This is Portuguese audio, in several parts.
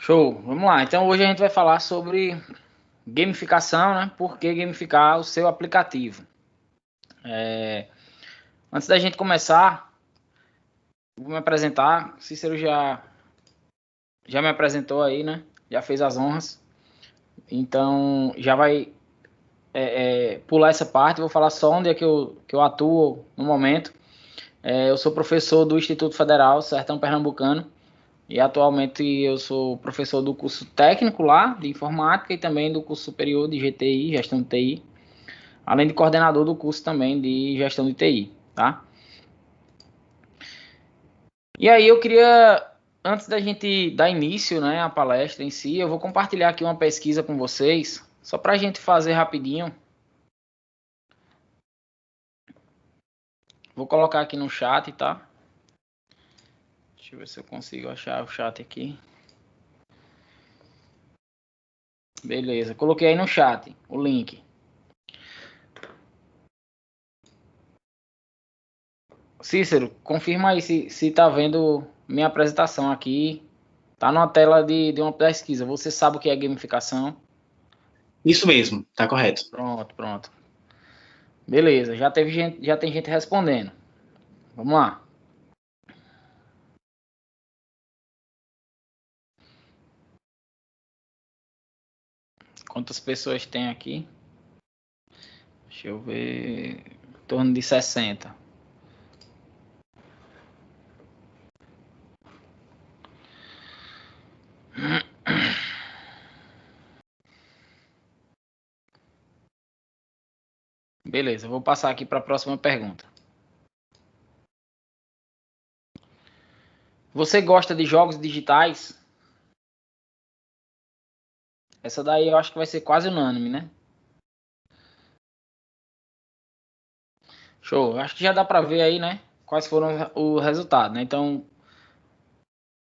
Show, vamos lá. Então hoje a gente vai falar sobre gamificação, né? Por que gamificar o seu aplicativo. Antes da gente começar, vou me apresentar. Cícero já me apresentou aí, né? Já fez as honras. Então já vai pular essa parte. Vou falar só onde é que eu atuo no momento. Eu sou professor do Instituto Federal Sertão Pernambucano. E atualmente eu sou professor do curso técnico lá de informática e também do curso superior de GTI, gestão de TI, além de coordenador do curso também de gestão de TI, tá? E aí eu queria, antes da gente dar início, né, à palestra em si, eu vou compartilhar aqui uma pesquisa com vocês, só para a gente fazer rapidinho. Vou colocar aqui no chat, tá? Deixa eu ver se eu consigo achar o chat aqui. Beleza, coloquei aí no chat o link. Cícero, confirma aí se tá vendo minha apresentação aqui. Tá numa tela de uma pesquisa. Você sabe o que é gamificação? Isso mesmo, tá correto. Pronto, pronto. Beleza, já tem gente respondendo. Vamos lá. Quantas pessoas tem aqui? Deixa eu ver. Em torno de 60. Beleza, vou passar aqui para a próxima pergunta. Você gosta de jogos digitais? Essa daí eu acho que vai ser quase unânime, né? Show. Acho que já dá para ver aí, né? Quais foram o resultado, né? Então,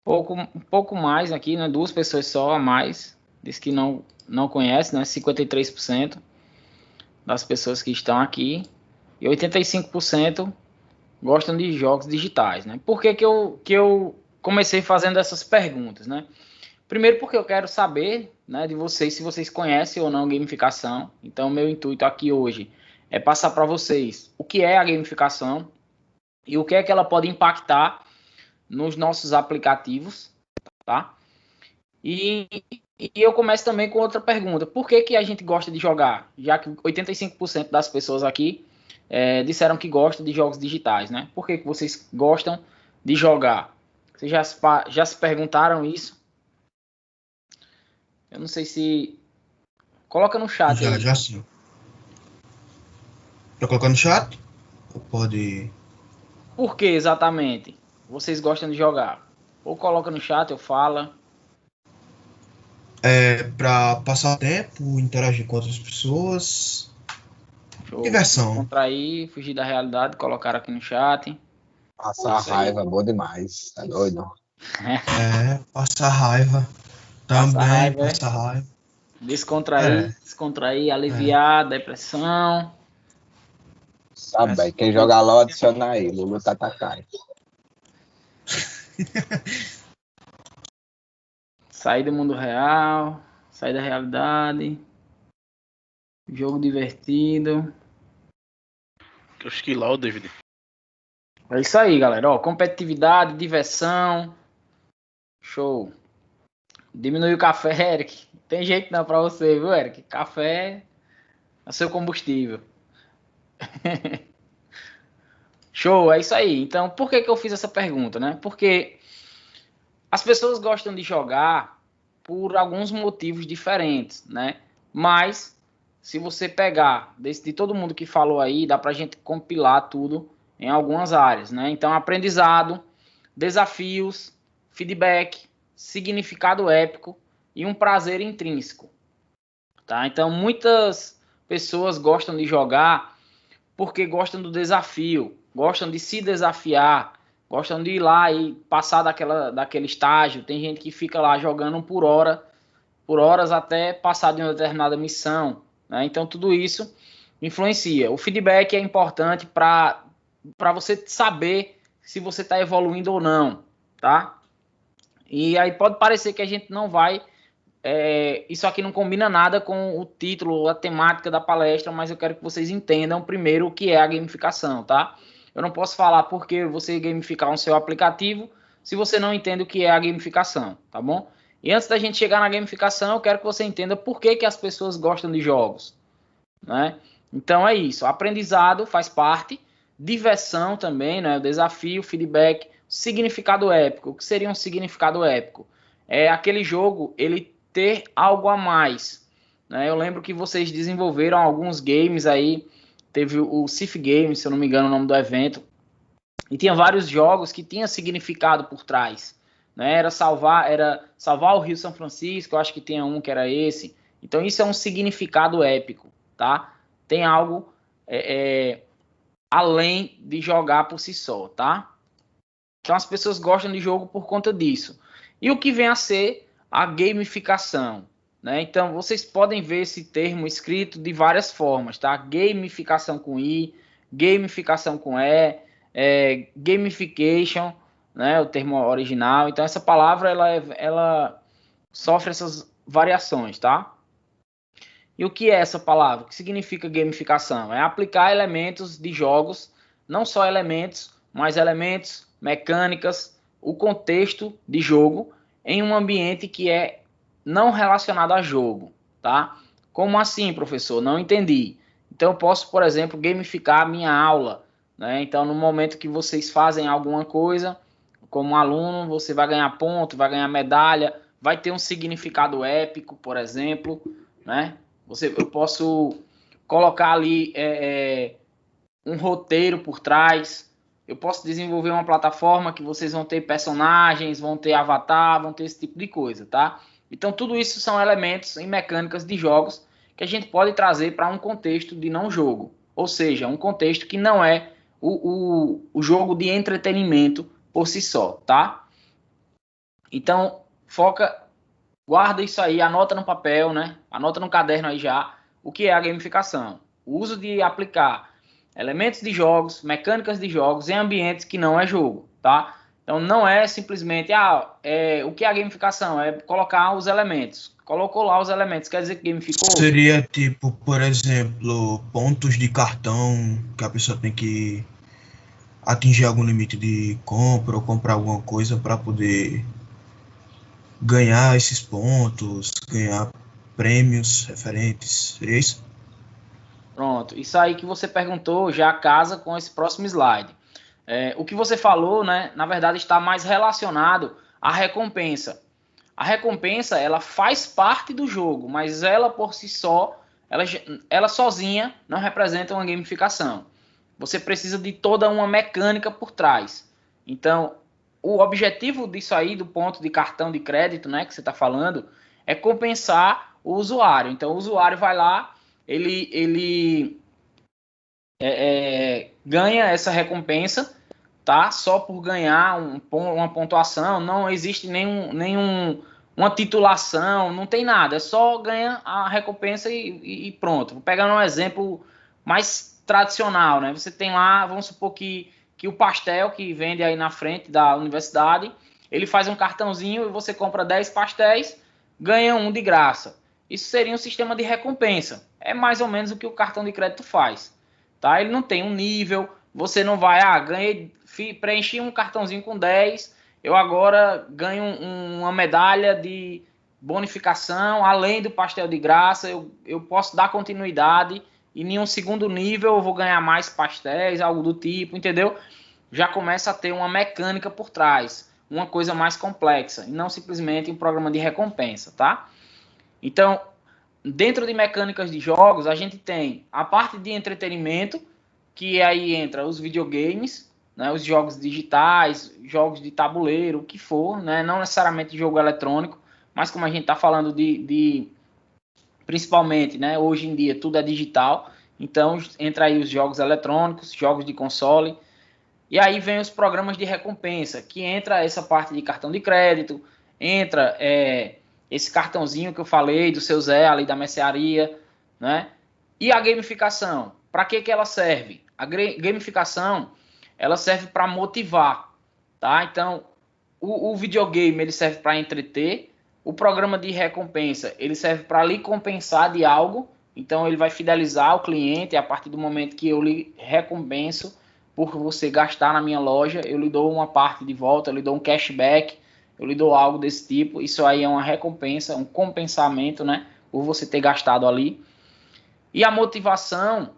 um pouco mais aqui, né? Duas pessoas só a mais. Diz que não conhece, né? 53% das pessoas que estão aqui. E 85% gostam de jogos digitais, né? Por que eu comecei fazendo essas perguntas, né? Primeiro porque eu quero saber, né, de vocês se vocês conhecem ou não gamificação. Então, meu intuito aqui hoje é passar para vocês o que é a gamificação e o que é que ela pode impactar nos nossos aplicativos, tá? E, e eu começo também com outra pergunta. Por que a gente gosta de jogar? Já que 85% das pessoas aqui disseram que gostam de jogos digitais, né? Por que vocês gostam de jogar? Vocês já se perguntaram isso? Eu não sei se... Coloca no chat aí. Já sim. Pra colocar no chat? Ou pode. Por que exatamente vocês gostam de jogar? Ou coloca no chat, ou fala. Pra passar tempo, interagir com outras pessoas. Show. Diversão. Descontrair, fugir da realidade, colocar aqui no chat. Passar raiva, bom demais. Tá doido? Passar raiva. Passar Também, raiva, passar raiva. Descontrair, aliviar, depressão. Sabe, bem, quem joga LOL adiciona aí, Lulu Tatakai. Sair do mundo real, sair da realidade. Jogo divertido. Acho que lá, David. É isso aí, galera. Ó, competitividade, diversão. Show. Diminui o café, Eric. Tem jeito não pra você, viu, Eric? Café é seu combustível. Show, é isso aí. Então, por que eu fiz essa pergunta, né? Porque as pessoas gostam de jogar por alguns motivos diferentes, né? Mas, se você pegar de todo mundo que falou aí, dá pra gente compilar tudo em algumas áreas, né? Então, aprendizado, desafios, feedback, significado épico e um prazer intrínseco, tá? Então, muitas pessoas gostam de jogar porque gostam do desafio, gostam de se desafiar, gostam de ir lá e passar daquele estágio. Tem gente que fica lá jogando por horas até passar de uma determinada missão, né? Então tudo isso influencia. O feedback é importante para você saber se você está evoluindo ou não, tá? E aí pode parecer que a gente não vai... isso aqui não combina nada com o título, a temática da palestra, mas eu quero que vocês entendam primeiro o que é a gamificação, tá? Eu não posso falar porque você gamificar um seu aplicativo se você não entende o que é a gamificação, tá bom? E antes da gente chegar na gamificação, eu quero que você entenda por que as pessoas gostam de jogos, né? Então é isso, aprendizado faz parte, diversão também, né? O desafio, feedback, significado épico. O que seria um significado épico? É aquele jogo, ele ter algo a mais, né? Eu lembro que vocês desenvolveram alguns games aí, teve o Cif Games, se eu não me engano o nome do evento, e tinha vários jogos que tinha significado por trás, né? Era salvar o Rio São Francisco, eu acho que tinha um que era esse. Então isso é um significado épico, tá? Tem algo além de jogar por si só, tá? Então as pessoas gostam de jogo por conta disso. E o que vem a ser a gamificação, né? Então vocês podem ver esse termo escrito de várias formas, tá? Gamificação com I, gamificação com gamification, né? O termo original. Então essa palavra ela sofre essas variações, tá? E o que é essa palavra? O que significa gamificação? É aplicar elementos de jogos, não só elementos, mas elementos, mecânicas, o contexto de jogo em um ambiente que é não relacionado a jogo, tá? Como assim, professor? Não entendi. Então eu posso, por exemplo, gamificar a minha aula, né? Então no momento que vocês fazem alguma coisa, como aluno, você vai ganhar ponto, vai ganhar medalha, vai ter um significado épico, por exemplo, né? Eu posso colocar ali um roteiro por trás. Eu posso desenvolver uma plataforma que vocês vão ter personagens, vão ter avatar, vão ter esse tipo de coisa, tá? Então, tudo isso são elementos em mecânicas de jogos que a gente pode trazer para um contexto de não jogo. Ou seja, um contexto que não é o jogo de entretenimento por si só, tá? Então, guarda isso aí, anota no papel, né? Anota no caderno aí já o que é a gamificação. O uso de aplicar elementos de jogos, mecânicas de jogos em ambientes que não é jogo, tá? Então não é simplesmente, o que é a gamificação? É colocar os elementos. Colocou lá os elementos, quer dizer que gamificou? Seria tipo, por exemplo, pontos de cartão que a pessoa tem que atingir algum limite de compra ou comprar alguma coisa para poder ganhar esses pontos, ganhar prêmios referentes, seria isso? Pronto, isso aí que você perguntou já casa com esse próximo slide. O que você falou, né, na verdade está mais relacionado à recompensa. A recompensa, ela faz parte do jogo, mas ela por si só, ela sozinha não representa uma gamificação. Você precisa de toda uma mecânica por trás. Então, o objetivo disso aí, do ponto de cartão de crédito, né, que você está falando, é compensar o usuário. Então, o usuário vai lá, ele ganha essa recompensa, tá? Só por ganhar uma pontuação, não existe uma titulação, não tem nada, é só ganha a recompensa e pronto. Vou pegar um exemplo mais tradicional, né? Você tem lá, vamos supor que o pastel que vende aí na frente da universidade, ele faz um cartãozinho e você compra 10 pastéis, ganha um de graça. Isso seria um sistema de recompensa. É mais ou menos o que o cartão de crédito faz, tá? Ele não tem um nível, você não vai, preenchi um cartãozinho com 10, eu agora ganho uma medalha de bonificação, além do pastel de graça, eu posso dar continuidade e em um segundo nível eu vou ganhar mais pastéis, algo do tipo, entendeu? Já começa a ter uma mecânica por trás, uma coisa mais complexa, e não simplesmente um programa de recompensa, tá? Então, dentro de mecânicas de jogos, a gente tem a parte de entretenimento, que aí entra os videogames, né, os jogos digitais, jogos de tabuleiro, o que for, né, não necessariamente jogo eletrônico, mas como a gente está falando principalmente, né, hoje em dia tudo é digital, então entra aí os jogos eletrônicos, jogos de console, e aí vem os programas de recompensa, que entra essa parte de cartão de crédito, entra esse cartãozinho que eu falei do seu Zé ali da mercearia, né? E a gamificação, para que ela serve? A gamificação, ela serve para motivar, tá? Então, o videogame ele serve para entreter, o programa de recompensa ele serve para lhe compensar de algo, então ele vai fidelizar o cliente a partir do momento que eu lhe recompenso por você gastar na minha loja, eu lhe dou uma parte de volta, eu lhe dou um cashback, eu lhe dou algo desse tipo, isso aí é uma recompensa, um compensamento, né, por você ter gastado ali. E a motivação,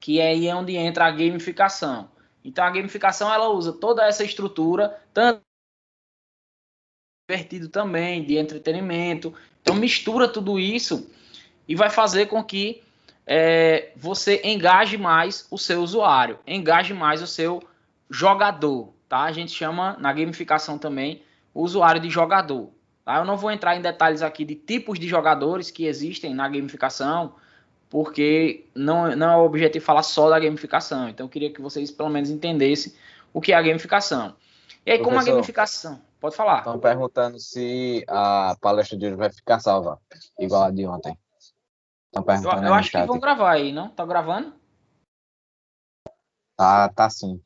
que aí é onde entra a gamificação. Então a gamificação ela usa toda essa estrutura, tanto divertido também, de entretenimento. Então mistura tudo isso e vai fazer com que você engaje mais o seu usuário, engaje mais o seu jogador, tá? A gente chama na gamificação também o usuário de jogador. Tá? Eu não vou entrar em detalhes aqui de tipos de jogadores que existem na gamificação, porque não é o objetivo falar só da gamificação. Então eu queria que vocês pelo menos entendessem o que é a gamificação. E aí, como a gamificação... Pode falar. Estão perguntando se a palestra de hoje vai ficar salva, igual a de ontem. Estão perguntando Eu acho que vão gravar aí, não? Tá gravando? Tá sim.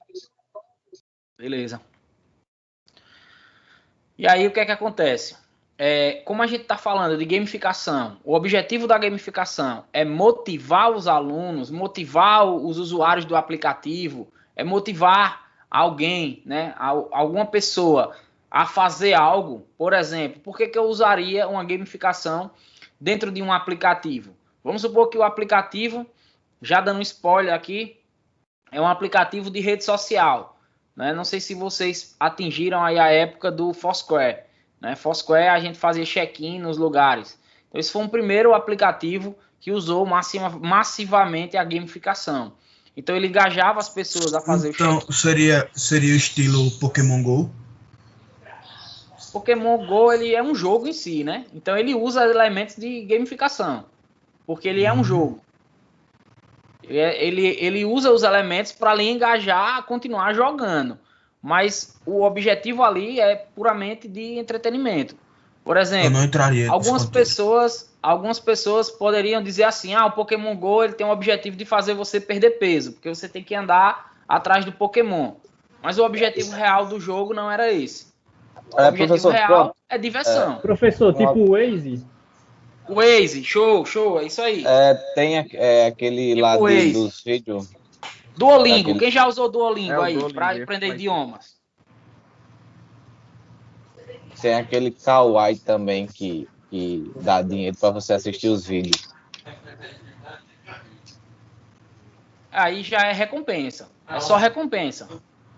Beleza. E aí, o que é que acontece? Como a gente está falando de gamificação, o objetivo da gamificação é motivar os alunos, motivar os usuários do aplicativo, é motivar alguém, né, alguma pessoa a fazer algo. Por exemplo, por que eu usaria uma gamificação dentro de um aplicativo? Vamos supor que o aplicativo, já dando um spoiler aqui, é um aplicativo de rede social. Né? Não sei se vocês atingiram aí a época do Foursquare. Né? Foursquare a gente fazia check-in nos lugares. Então esse foi o primeiro aplicativo que usou massivamente a gamificação. Então ele engajava as pessoas a fazer o check-in. Então seria o estilo Pokémon GO? Pokémon GO ele é um jogo em si, né? Então ele usa elementos de gamificação, porque ele é um jogo. Ele usa os elementos para lhe engajar a continuar jogando, mas o objetivo ali é puramente de entretenimento. Por exemplo, eu não entraria algumas pessoas poderiam dizer assim: o Pokémon GO ele tem o objetivo de fazer você perder peso, porque você tem que andar atrás do Pokémon. Mas o objetivo real do jogo não era esse. O objetivo real é diversão. Professor, tipo o Waze? O Waze, show, é isso aí. Tem aquele tipo lá dos vídeos. Duolingo, quem já usou Duolingo aí para aprender idiomas? Tem aquele Kawaii também que dá dinheiro para você assistir os vídeos. Aí já é recompensa. É só recompensa.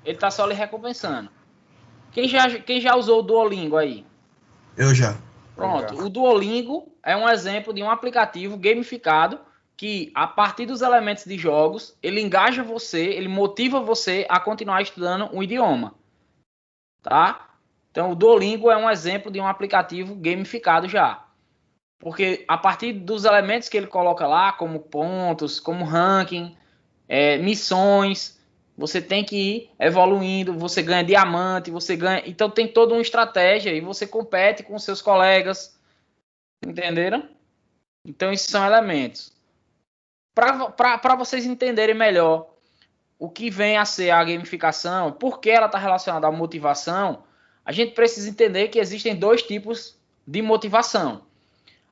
Ele tá só lhe recompensando. Quem já usou o Duolingo aí? Eu já. Pronto. O Duolingo é um exemplo de um aplicativo gamificado que, a partir dos elementos de jogos, ele engaja você, ele motiva você a continuar estudando um idioma. Tá? Então, o Duolingo é um exemplo de um aplicativo gamificado já. Porque a partir dos elementos que ele coloca lá, como pontos, como ranking, missões, você tem que ir evoluindo, você ganha diamante, você ganha... Então tem toda uma estratégia e você compete com seus colegas. Entenderam? Então esses são elementos. Para vocês entenderem melhor o que vem a ser a gamificação, por que ela está relacionada à motivação, a gente precisa entender que existem dois tipos de motivação.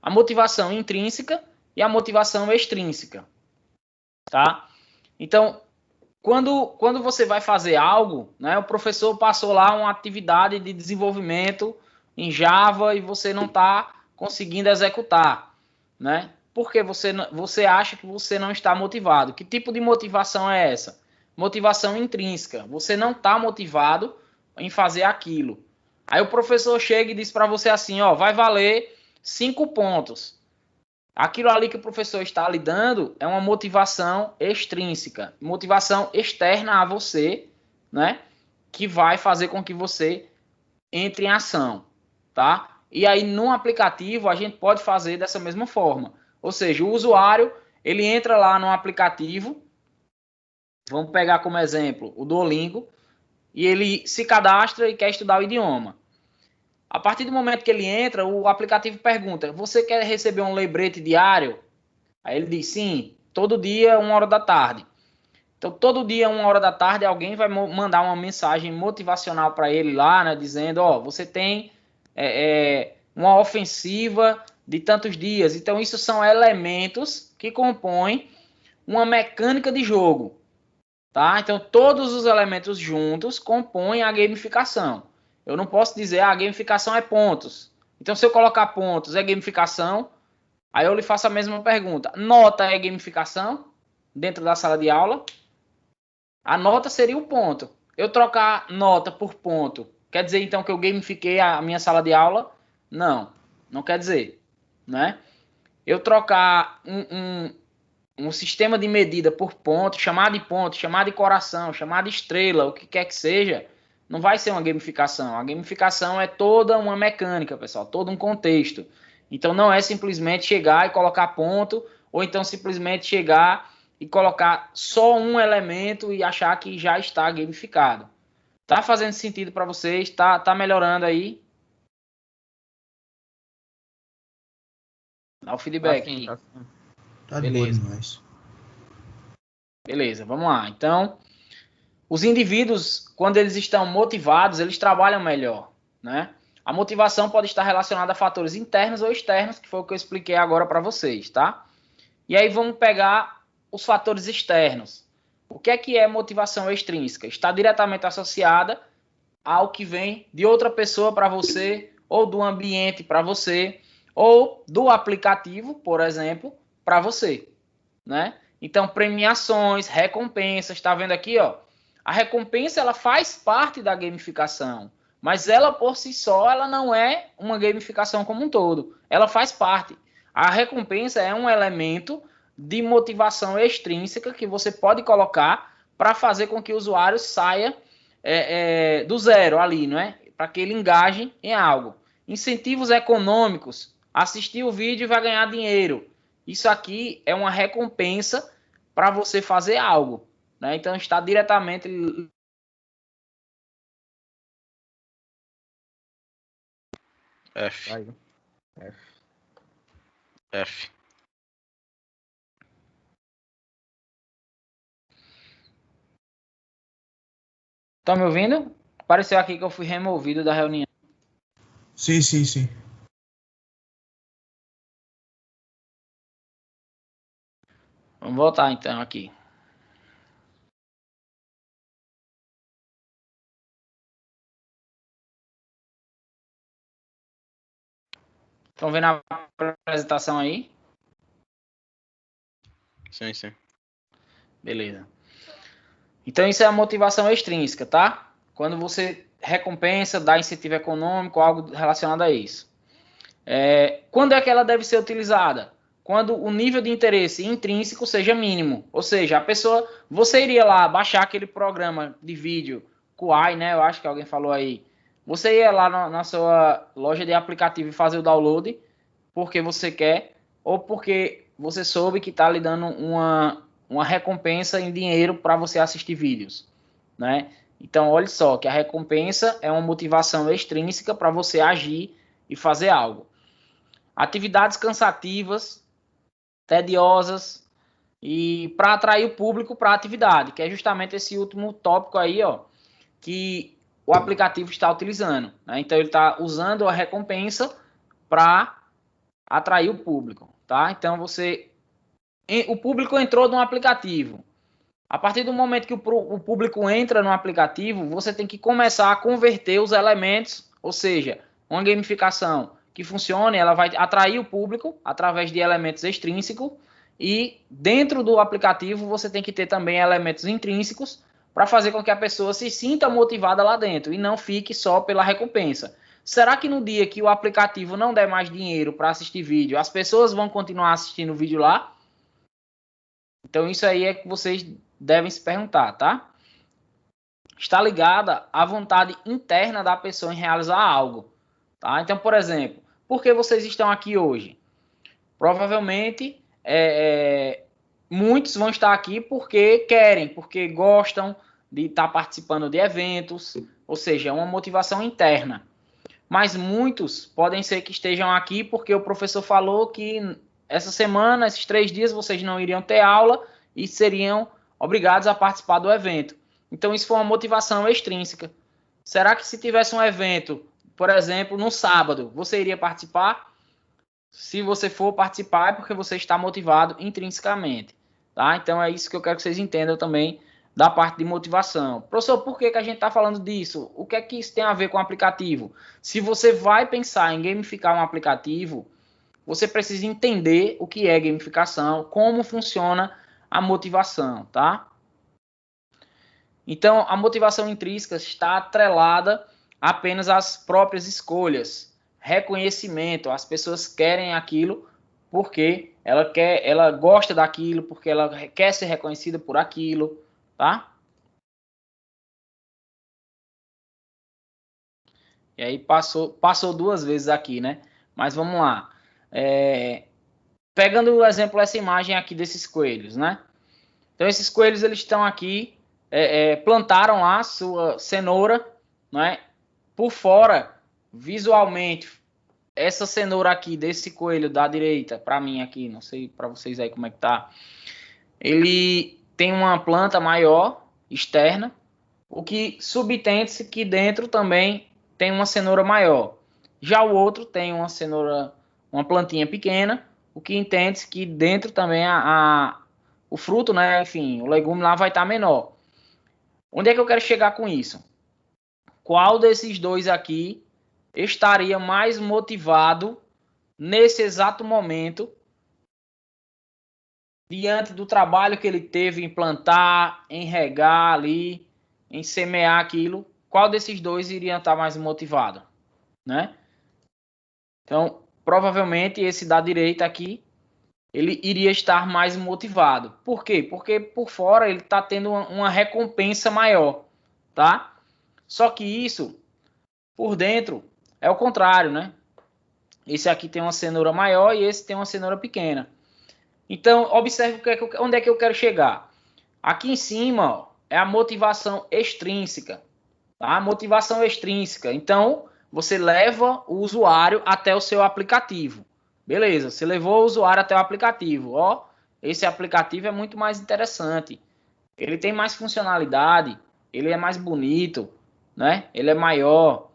A motivação intrínseca e a motivação extrínseca. Tá? Então, quando você vai fazer algo, né, o professor passou lá uma atividade de desenvolvimento em Java e você não está conseguindo executar, né? Porque você acha que você não está motivado. Que tipo de motivação é essa? Motivação intrínseca. Você não está motivado em fazer aquilo. Aí o professor chega e diz para você assim, vai valer 5 pontos. Aquilo ali que o professor está lhe dando é uma motivação extrínseca, motivação externa a você, né? Que vai fazer com que você entre em ação, tá? E aí, no aplicativo, a gente pode fazer dessa mesma forma. Ou seja, o usuário, ele entra lá no aplicativo, vamos pegar como exemplo o Duolingo, e ele se cadastra e quer estudar o idioma. A partir do momento que ele entra, o aplicativo pergunta, você quer receber um lembrete diário? Aí ele diz, sim, todo dia, 1 hora da tarde. Então, todo dia, 1 hora da tarde, alguém vai mandar uma mensagem motivacional para ele lá, né, dizendo, ó, você tem uma ofensiva de tantos dias. Então, isso são elementos que compõem uma mecânica de jogo. Tá? Então, todos os elementos juntos compõem a gamificação. Eu não posso dizer, a gamificação é pontos. Então, se eu colocar pontos, é gamificação. Aí eu lhe faço a mesma pergunta. Nota é gamificação dentro da sala de aula? A nota seria o ponto. Eu trocar nota por ponto, quer dizer então que eu gamifiquei a minha sala de aula? Não, não quer dizer, né? Eu trocar um sistema de medida por ponto, chamar de coração, chamar de estrela, o que quer que seja, não vai ser uma gamificação. A gamificação é toda uma mecânica, pessoal, todo um contexto. Então não é simplesmente chegar e colocar ponto, ou então simplesmente chegar e colocar só um elemento e achar que já está gamificado. Tá fazendo sentido para vocês? Tá melhorando aí? Dá o feedback. Tá sim, tá sim. Tá de boa Beleza. demais. Beleza, vamos lá. Então, os indivíduos, quando eles estão motivados, eles trabalham melhor, né? A motivação pode estar relacionada a fatores internos ou externos, que foi o que eu expliquei agora para vocês, tá? E aí vamos pegar os fatores externos. O que é motivação extrínseca? Está diretamente associada ao que vem de outra pessoa para você, ou do ambiente para você, ou do aplicativo, por exemplo, para você, né? Então, premiações, recompensas, tá vendo aqui, ó? A recompensa, ela faz parte da gamificação, mas ela por si só, ela não é uma gamificação como um todo. Ela faz parte. A recompensa é um elemento de motivação extrínseca que você pode colocar para fazer com que o usuário saia do zero ali, não é? Para que ele engaje em algo. Incentivos econômicos. Assistir o vídeo e vai ganhar dinheiro. Isso aqui é uma recompensa para você fazer algo, né? Então está diretamente F. Vai. F. Estão me ouvindo? Apareceu aqui que eu fui removido da reunião. Sim, sim, sim. Vamos voltar então aqui. Estão vendo a apresentação aí? Sim, sim. Beleza. Então isso é a motivação extrínseca, tá? Quando você recompensa, dá incentivo econômico, algo relacionado a isso. Quando é que ela deve ser utilizada? Quando o nível de interesse intrínseco seja mínimo. Ou seja, a pessoa, você iria lá baixar aquele programa de vídeo Kuai, né? Eu acho que alguém falou aí. Você ia lá na sua loja de aplicativo e fazer o download porque você quer ou porque você soube que está lhe dando uma recompensa em dinheiro para você assistir vídeos, né? Então, olha só, que a recompensa é uma motivação extrínseca para você agir e fazer algo. Atividades cansativas, tediosas e para atrair o público para a atividade, que é justamente esse último tópico aí, ó, que o aplicativo está utilizando, né? Então, ele está usando a recompensa para atrair o público, tá? Então, o público entrou no aplicativo. A partir do momento que o público entra no aplicativo, você tem que começar a converter os elementos, ou seja, uma gamificação que funcione, ela vai atrair o público através de elementos extrínsecos e dentro do aplicativo você tem que ter também elementos intrínsecos para fazer com que a pessoa se sinta motivada lá dentro e não fique só pela recompensa. Será que no dia que o aplicativo não der mais dinheiro para assistir vídeo, as pessoas vão continuar assistindo o vídeo lá? Então isso aí é que vocês devem se perguntar, tá? Está ligada à vontade interna da pessoa em realizar algo, tá? Então, por exemplo, por que vocês estão aqui hoje? Provavelmente, muitos vão estar aqui porque querem, porque gostam de estar participando de eventos, ou seja, é uma motivação interna. Mas muitos podem ser que estejam aqui porque o professor falou que essa semana, esses 3 dias, vocês não iriam ter aula e seriam obrigados a participar do evento. Então, isso foi uma motivação extrínseca. Será que se tivesse um evento, por exemplo, no sábado, você iria participar? Se você for participar, é porque você está motivado intrinsecamente. Tá? Então, é isso que eu quero que vocês entendam também da parte de motivação. Professor, por que a gente está falando disso? O que é que isso tem a ver com o aplicativo? Se você vai pensar em gamificar um aplicativo, você precisa entender o que é gamificação, como funciona a motivação, tá? Então, a motivação intrínseca está atrelada apenas às próprias escolhas, reconhecimento. As pessoas querem aquilo porque ela gosta daquilo, porque ela quer ser reconhecida por aquilo, tá? E aí passou 2 vezes aqui, né? Mas vamos lá. Pegando o exemplo, essa imagem aqui desses coelhos, né? Então, esses coelhos, eles estão aqui, plantaram lá a sua cenoura, né? Por fora, visualmente, essa cenoura aqui, desse coelho da direita, para mim aqui, não sei para vocês aí como é que tá, ele tem uma planta maior, externa, o que subtende-se que dentro também tem uma cenoura maior. Já o outro tem uma cenoura, uma plantinha pequena, o que entende-se que dentro também o fruto, né, enfim, o legume lá vai estar menor. Onde é que eu quero chegar com isso? Qual desses dois aqui estaria mais motivado nesse exato momento, diante do trabalho que ele teve em plantar, em regar ali, em semear aquilo? Qual desses dois iria estar mais motivado, né? Então, provavelmente esse da direita aqui, ele iria estar mais motivado. Por quê? Porque por fora ele está tendo uma recompensa maior, tá? Só que isso, por dentro, é o contrário, né? Esse aqui tem uma cenoura maior e esse tem uma cenoura pequena. Então, observe onde é que eu quero chegar. Aqui em cima, ó, é a motivação extrínseca. Tá? Motivação extrínseca. Então, você leva o usuário até o seu aplicativo. Beleza, você levou o usuário até o aplicativo. Ó, esse aplicativo é muito mais interessante. Ele tem mais funcionalidade, ele é mais bonito, né? Ele é maior.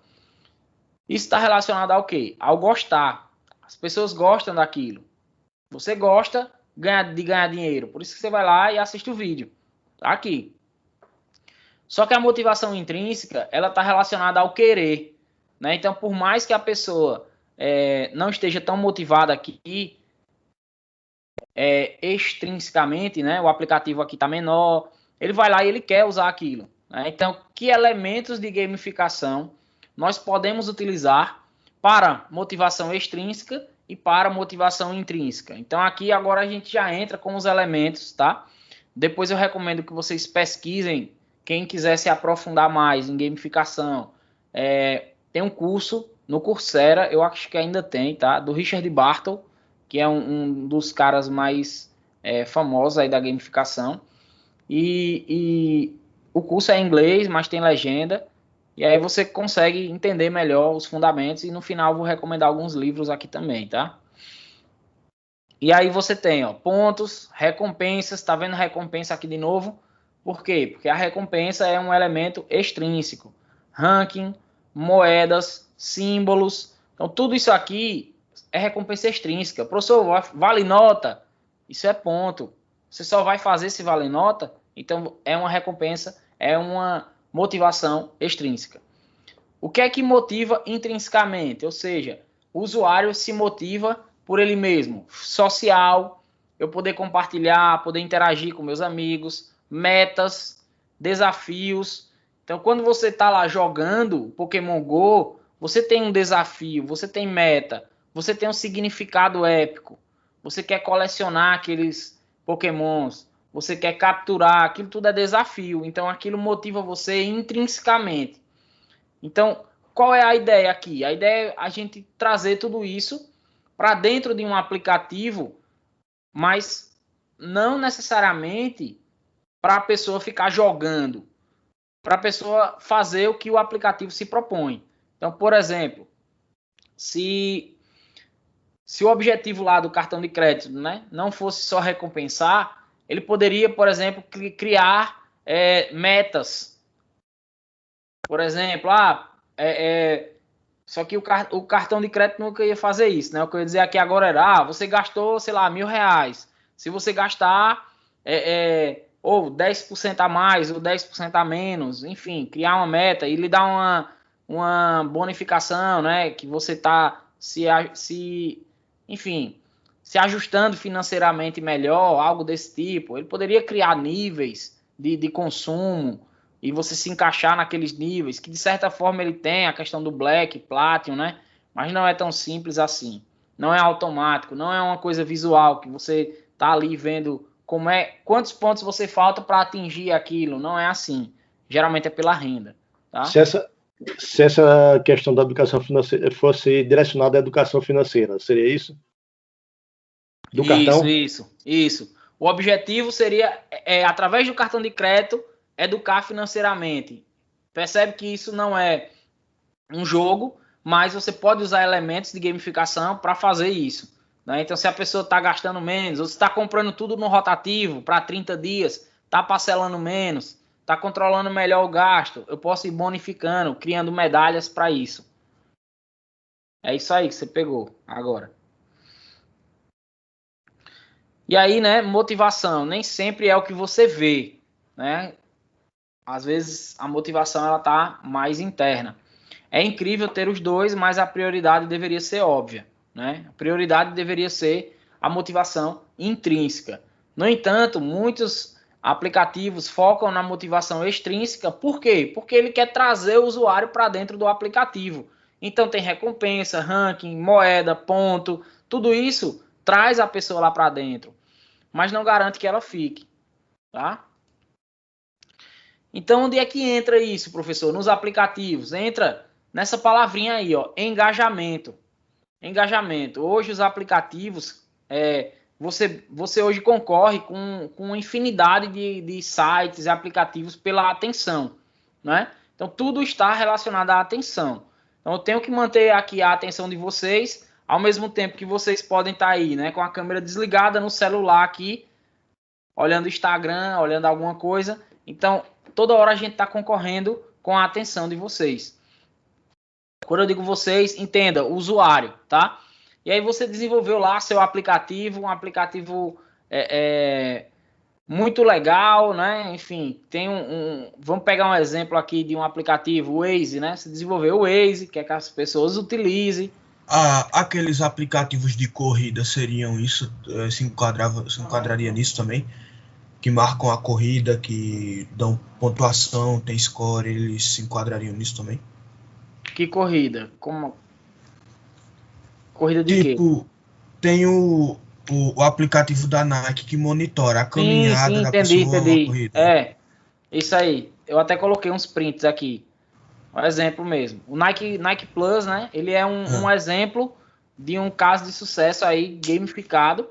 Isso está relacionado ao quê? Ao gostar. As pessoas gostam daquilo. Você gosta de ganhar dinheiro. Por isso que você vai lá e assiste o vídeo. Tá aqui. Só que a motivação intrínseca, ela está relacionada ao querer. Né? Então, por mais que a pessoa não esteja tão motivada aqui, extrinsecamente, né? O aplicativo aqui está menor, ele vai lá e ele quer usar aquilo. Né? Então, que elementos de gamificação nós podemos utilizar para motivação extrínseca e para motivação intrínseca? Então, aqui agora a gente já entra com os elementos, tá? Depois eu recomendo que vocês pesquisem, quem quiser se aprofundar mais em gamificação. Tem um curso no Coursera, eu acho que ainda tem, tá? Do Richard Bartle, que é um dos caras mais famosos aí da gamificação. E o curso é em inglês, mas tem legenda. E aí você consegue entender melhor os fundamentos. E no final eu vou recomendar alguns livros aqui também, tá? E aí você tem, ó, pontos, recompensas. Tá vendo recompensa aqui de novo? Por quê? Porque a recompensa é um elemento extrínseco. Ranking, moedas, símbolos. Então tudo isso aqui é recompensa extrínseca. Professor, vale nota? Isso é ponto. Você só vai fazer se vale nota? Então é uma recompensa, é uma motivação extrínseca. O que é que motiva intrinsecamente? Ou seja, o usuário se motiva por ele mesmo. Social, eu poder compartilhar, poder interagir com meus amigos, metas, desafios. Então, quando você está lá jogando Pokémon Go, você tem um desafio, você tem meta, você tem um significado épico. Você quer colecionar aqueles Pokémons, você quer capturar, aquilo tudo é desafio. Então, aquilo motiva você intrinsecamente. Então, qual é a ideia aqui? A ideia é a gente trazer tudo isso para dentro de um aplicativo, mas não necessariamente para a pessoa ficar jogando, para a pessoa fazer o que o aplicativo se propõe. Então, por exemplo, se o objetivo lá do cartão de crédito, né, não fosse só recompensar, ele poderia, por exemplo, criar metas. Por exemplo, só que o cartão de crédito nunca ia fazer isso, né? O que eu ia dizer aqui agora era, você gastou, sei lá, R$1.000. Se você gastar ou 10% a mais, ou 10% a menos, enfim, criar uma meta e lhe dar uma bonificação, né? Que você está enfim, se ajustando financeiramente melhor, algo desse tipo. Ele poderia criar níveis de consumo e você se encaixar naqueles níveis, que de certa forma ele tem a questão do Black, Platinum, né? Mas não é tão simples assim. Não é automático, não é uma coisa visual, que você tá ali vendo quantos pontos você falta para atingir aquilo. Não é assim. Geralmente é pela renda. Tá? Se essa questão da educação financeira fosse direcionada à educação financeira, seria isso? Do cartão? Isso. O objetivo seria, através do cartão de crédito, educar financeiramente. Percebe que isso não é um jogo, mas você pode usar elementos de gamificação para fazer isso. Né? Então, se a pessoa está gastando menos, ou se está comprando tudo no rotativo para 30 dias, está parcelando menos, está controlando melhor o gasto, eu posso ir bonificando, criando medalhas para isso. É isso aí que você pegou agora. E aí, né, motivação, nem sempre é o que você vê, né? Às vezes a motivação ela tá mais interna. É incrível ter os dois, mas a prioridade deveria ser óbvia, né? A prioridade deveria ser a motivação intrínseca. No entanto, muitos aplicativos focam na motivação extrínseca. Por quê? Porque ele quer trazer o usuário para dentro do aplicativo. Então tem recompensa, ranking, moeda, ponto, tudo isso traz a pessoa lá para dentro, mas não garante que ela fique, tá? Então, onde é que entra isso, professor? Nos aplicativos. Entra nessa palavrinha aí, ó, engajamento. Engajamento. Hoje os aplicativos, você hoje concorre com uma infinidade de sites e aplicativos pela atenção, né? Então, tudo está relacionado à atenção. Então, eu tenho que manter aqui a atenção de vocês, ao mesmo tempo que vocês podem estar aí, né, com a câmera desligada no celular aqui, olhando o Instagram, olhando alguma coisa. Então, toda hora a gente está concorrendo com a atenção de vocês. Quando eu digo vocês, entenda, o usuário, tá? E aí você desenvolveu lá seu aplicativo, um aplicativo muito legal, né? Enfim, tem vamos pegar um exemplo aqui de um aplicativo, o Waze, né? Você desenvolveu o Waze, quer que as pessoas utilizem. Aqueles aplicativos de corrida seriam isso? Se enquadraria nisso também? Que marcam a corrida, que dão pontuação, tem score, eles se enquadrariam nisso também? Que corrida? Como? Corrida de quê? Tipo, tem o aplicativo da Nike que monitora a caminhada da pessoa na corrida. Isso aí. Eu até coloquei uns prints aqui. Um exemplo mesmo. O Nike Plus, né? Ele é um exemplo de um caso de sucesso aí gamificado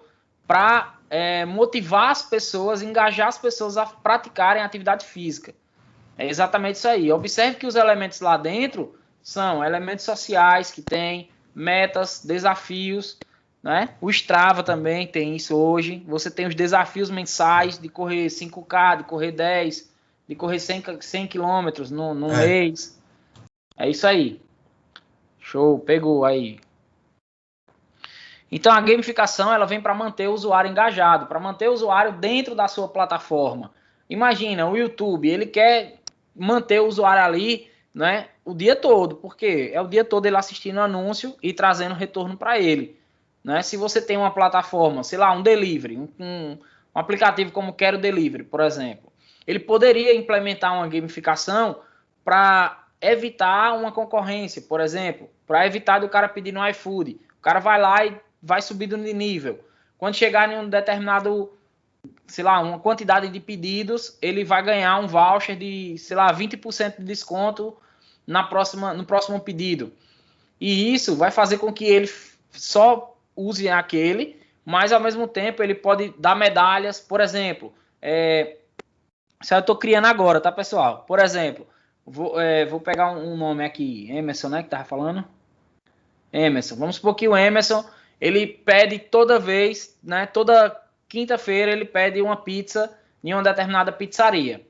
para motivar as pessoas, engajar as pessoas a praticarem atividade física. É exatamente isso aí. Observe que os elementos lá dentro são elementos sociais que tem metas, desafios, né? O Strava também tem isso hoje. Você tem os desafios mensais de correr 5K, de correr 10, de correr 100 km no mês. É isso aí. Show, pegou aí. Então a gamificação ela vem para manter o usuário engajado, para manter o usuário dentro da sua plataforma. Imagina, o YouTube, ele quer manter o usuário ali, né, o dia todo, porque é o dia todo ele assistindo anúncio e trazendo retorno para ele. Né? Se você tem uma plataforma, sei lá, um delivery, um aplicativo como Quero Delivery, por exemplo, ele poderia implementar uma gamificação para evitar uma concorrência, por exemplo, para evitar do cara pedir no iFood. O cara vai lá e vai subindo de nível. Quando chegar em um determinado, sei lá, uma quantidade de pedidos, ele vai ganhar um voucher de, sei lá, 20% de desconto no próximo pedido. E isso vai fazer com que ele só use aquele, mas ao mesmo tempo ele pode dar medalhas, por exemplo, se eu estou criando agora, tá, pessoal? Por exemplo, vou pegar um nome aqui, Emerson, né, que tava falando? Emerson. Vamos supor que o Emerson, ele pede toda vez, né, toda quinta-feira ele pede uma pizza em uma determinada pizzaria.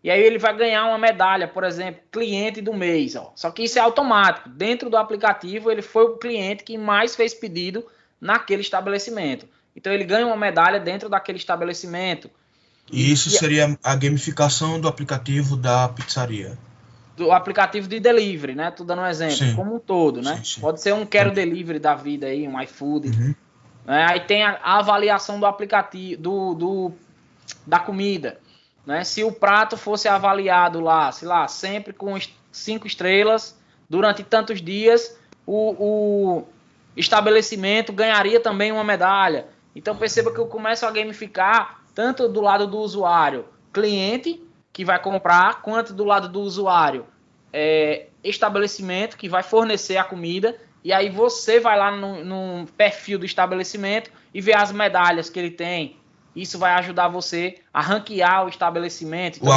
E aí ele vai ganhar uma medalha, por exemplo, cliente do mês. Ó. Só que isso é automático. Dentro do aplicativo, ele foi o cliente que mais fez pedido naquele estabelecimento. Então ele ganha uma medalha dentro daquele estabelecimento. E isso seria a gamificação do aplicativo da pizzaria. Do aplicativo de delivery, né? Tô dando um exemplo, Sim. como um todo, né? Sim. Pode ser um Quero Delivery da vida aí, um iFood. Aí tem a avaliação do aplicativo, da comida. Né? Se o prato fosse avaliado lá, sei lá, sempre com 5 estrelas, durante tantos dias, o estabelecimento ganharia também uma medalha. Então perceba que eu começo a gamificar tanto do lado do usuário, cliente, que vai comprar, quanto do lado do usuário, estabelecimento, que vai fornecer a comida. E aí você vai lá no perfil do estabelecimento e vê as medalhas que ele tem. Isso vai ajudar você a ranquear o estabelecimento. Então,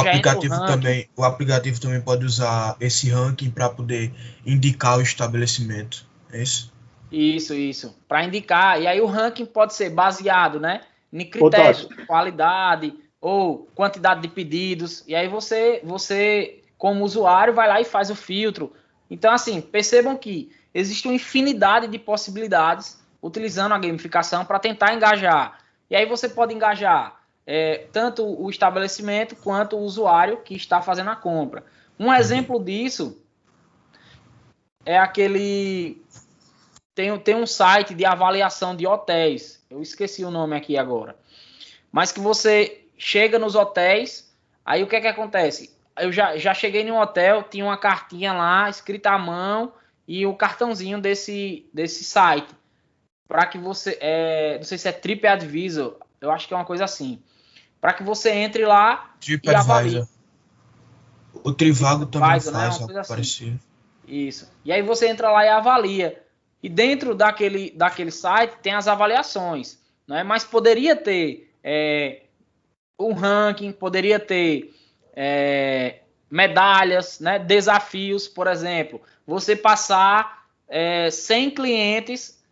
o aplicativo também pode usar esse ranking para poder indicar o estabelecimento. É isso? Isso. Para indicar. E aí o ranking pode ser baseado, né, em critérios, qualidade ou quantidade de pedidos. E aí você, como usuário, vai lá e faz o filtro. Então, assim, percebam que existe uma infinidade de possibilidades utilizando a gamificação para tentar engajar. E aí você pode engajar tanto o estabelecimento quanto o usuário que está fazendo a compra. Um exemplo disso é aquele... Tem um site de avaliação de hotéis. Eu esqueci o nome aqui agora. Mas que você chega nos hotéis, aí o que acontece? Eu já cheguei em um hotel, tinha uma cartinha lá, escrita à mão, e o cartãozinho desse site. Para que você... não sei se é TripAdvisor, eu acho que é uma coisa assim. Para que você entre lá e avalie. O Trivago também faz algo parecido. Assim. Isso. E aí você entra lá e avalia. E dentro daquele site tem as avaliações. Né? Mas poderia ter um ranking, poderia ter medalhas, né? Desafios, por exemplo. Você passar 100 clientes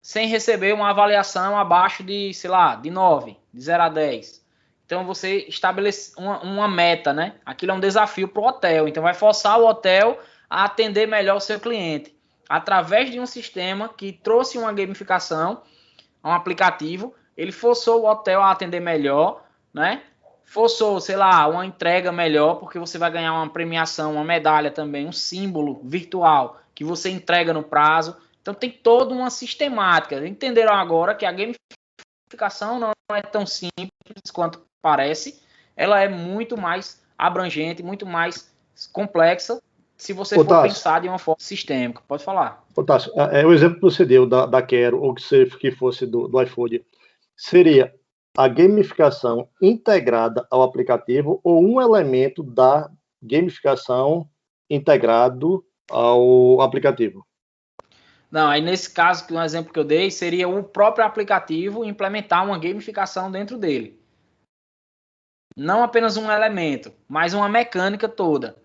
sem receber uma avaliação abaixo de, sei lá, de 9, de 0 a 10. Então você estabelece uma meta, né? Aquilo é um desafio para o hotel. Então vai forçar o hotel a atender melhor o seu cliente. Através de um sistema que trouxe uma gamificação, um aplicativo, ele forçou o hotel a atender melhor, né? Forçou, sei lá, uma entrega melhor, porque você vai ganhar uma premiação, uma medalha também, um símbolo virtual que você entrega no prazo. Então tem toda uma sistemática. Entenderam agora que a gamificação não é tão simples quanto parece. Ela é muito mais abrangente, muito mais complexa, se você for pensar de uma forma sistêmica. Pode falar. Tássio, o exemplo que você deu da Quero, ou que fosse do iFood, seria a gamificação integrada ao aplicativo ou um elemento da gamificação integrado ao aplicativo? Não, aí nesse caso, um exemplo que eu dei, seria o próprio aplicativo implementar uma gamificação dentro dele. Não apenas um elemento, mas uma mecânica toda.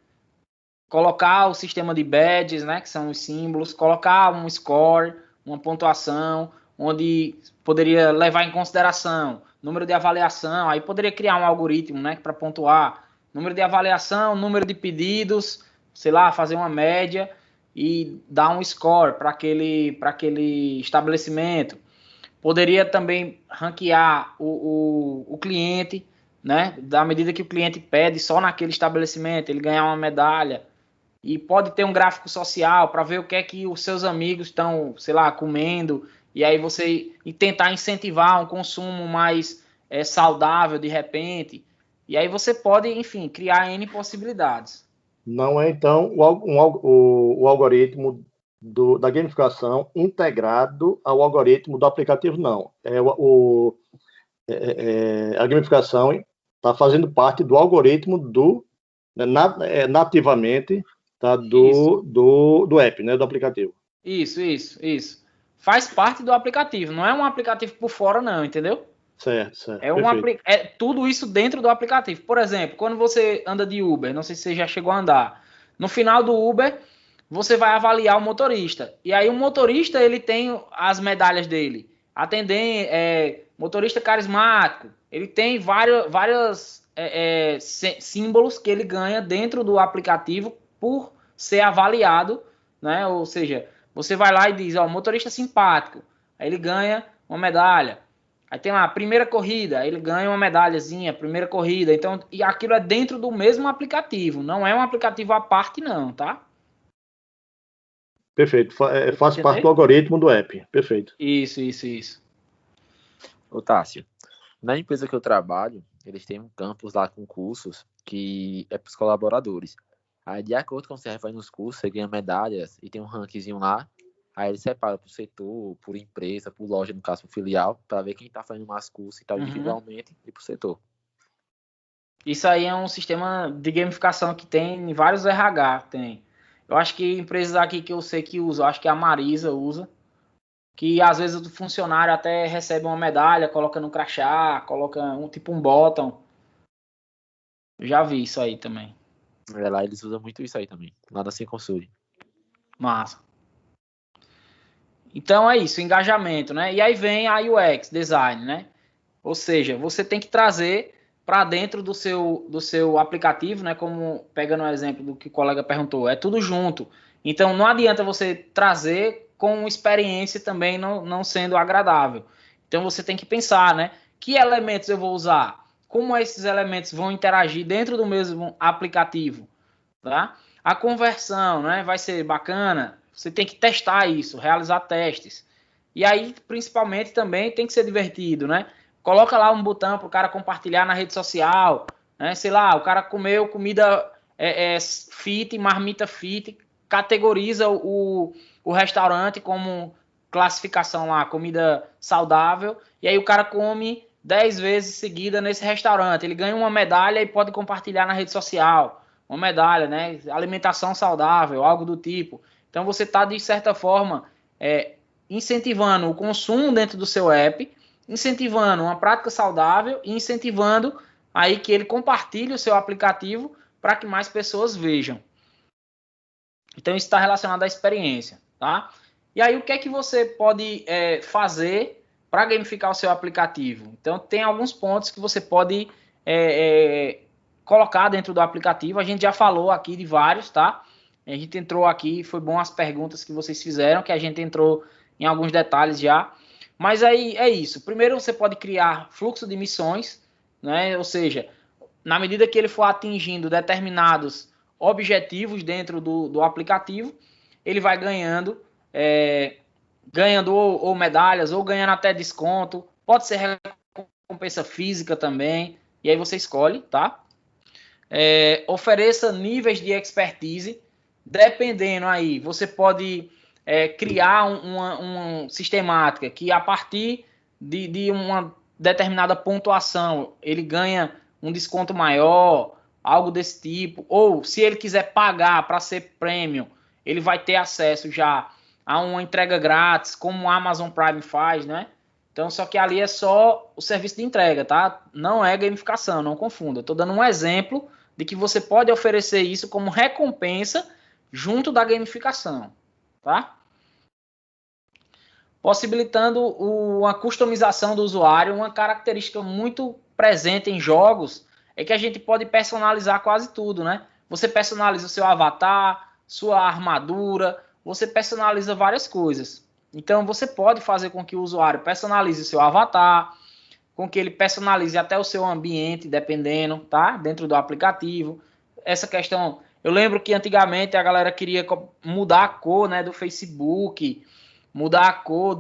Colocar o sistema de badges, né, que são os símbolos, colocar um score, uma pontuação, onde poderia levar em consideração número de avaliação, aí poderia criar um algoritmo, né, para pontuar número de avaliação, número de pedidos, sei lá, fazer uma média e dar um score para aquele estabelecimento. Poderia também ranquear o cliente, né, da medida que o cliente pede só naquele estabelecimento, ele ganhar uma medalha. E pode ter um gráfico social para ver o que é que os seus amigos estão, sei lá, comendo, e aí você tentar incentivar um consumo mais saudável de repente. E aí você pode, enfim, criar N possibilidades. Não é, então, o algoritmo da gamificação integrado ao algoritmo do aplicativo, não. A gamificação está fazendo parte do algoritmo nativamente, tá, do app, né, do aplicativo. Isso. Faz parte do aplicativo, não é um aplicativo por fora, não, entendeu? Certo. É tudo isso dentro do aplicativo. Por exemplo, quando você anda de Uber, não sei se você já chegou a andar, no final do Uber, você vai avaliar o motorista. E aí o motorista, ele tem as medalhas dele. motorista carismático. Ele tem vários símbolos que ele ganha dentro do aplicativo por ser avaliado, né? Ou seja, você vai lá e diz, ó, motorista simpático, aí ele ganha uma medalha. Aí tem lá, primeira corrida, aí ele ganha uma medalhazinha, primeira corrida. Então, e aquilo é dentro do mesmo aplicativo, não é um aplicativo à parte não, tá? Perfeito. Faz parte do algoritmo do app. Perfeito. Isso. Ô, Tássio, na empresa que eu trabalho, eles têm um campus lá com cursos que é para os colaboradores. Aí, de acordo com o que você vai nos cursos, você ganha medalhas e tem um rankzinho lá. Aí eles separam por setor, por empresa, por loja, no caso, por filial, para ver quem está fazendo mais cursos e tal, individualmente e por setor. Isso aí é um sistema de gamificação que tem em vários RH, tem. Eu acho que empresas aqui que eu sei que usam, acho que a Marisa usa, que às vezes o funcionário até recebe uma medalha, coloca no crachá, coloca um bottom. Eu já vi isso aí também. Lá eles usam muito isso aí também, lá na Cencosud. Massa. Então é isso, engajamento, né? E aí vem a UX, design, né? Ou seja, você tem que trazer para dentro do seu aplicativo, né? Como pegando o exemplo do que o colega perguntou, é tudo junto. Então não adianta você trazer com experiência também não sendo agradável. Então você tem que pensar, né? Que elementos eu vou usar? Como esses elementos vão interagir dentro do mesmo aplicativo, tá? A conversão, né? Vai ser bacana. Você tem que testar isso, realizar testes. E aí, principalmente, também tem que ser divertido, né? Coloca lá um botão para o cara compartilhar na rede social, né? Sei lá, o cara comeu comida fit, marmita fit, categoriza o restaurante como classificação lá, comida saudável, e aí o cara come 10 vezes seguida nesse restaurante. Ele ganha uma medalha e pode compartilhar na rede social. Uma medalha, né? Alimentação saudável, algo do tipo. Então você está, de certa forma, incentivando o consumo dentro do seu app, incentivando uma prática saudável e incentivando aí que ele compartilhe o seu aplicativo para que mais pessoas vejam. Então isso está relacionado à experiência, tá? E aí o que é que você pode fazer para gamificar o seu aplicativo? Então tem alguns pontos que você pode colocar dentro do aplicativo. A gente já falou aqui de vários, tá? A gente entrou aqui, foi bom as perguntas que vocês fizeram, que a gente entrou em alguns detalhes já. Mas aí é isso. Primeiro você pode criar fluxo de missões, né? Ou seja, na medida que ele for atingindo determinados objetivos dentro do aplicativo, ele vai ganhando ou medalhas, ou ganhando até desconto. Pode ser recompensa física também. E aí você escolhe, tá? Ofereça níveis de expertise. Dependendo aí, você pode criar uma sistemática que a partir de uma determinada pontuação ele ganha um desconto maior, algo desse tipo. Ou se ele quiser pagar para ser premium, ele vai ter acesso já a uma entrega grátis, como o Amazon Prime faz, né? Então, só que ali é só o serviço de entrega, tá? Não é gamificação, não confunda. Estou dando um exemplo de que você pode oferecer isso como recompensa junto da gamificação, tá? Possibilitando uma customização do usuário. Uma característica muito presente em jogos é que a gente pode personalizar quase tudo, né? Você personaliza o seu avatar, sua armadura, você personaliza várias coisas. Então você pode fazer com que o usuário personalize o seu avatar, com que ele personalize até o seu ambiente, dependendo, tá? Dentro do aplicativo. Essa questão... Eu lembro que antigamente a galera queria mudar a cor, né, do Facebook, mudar a cor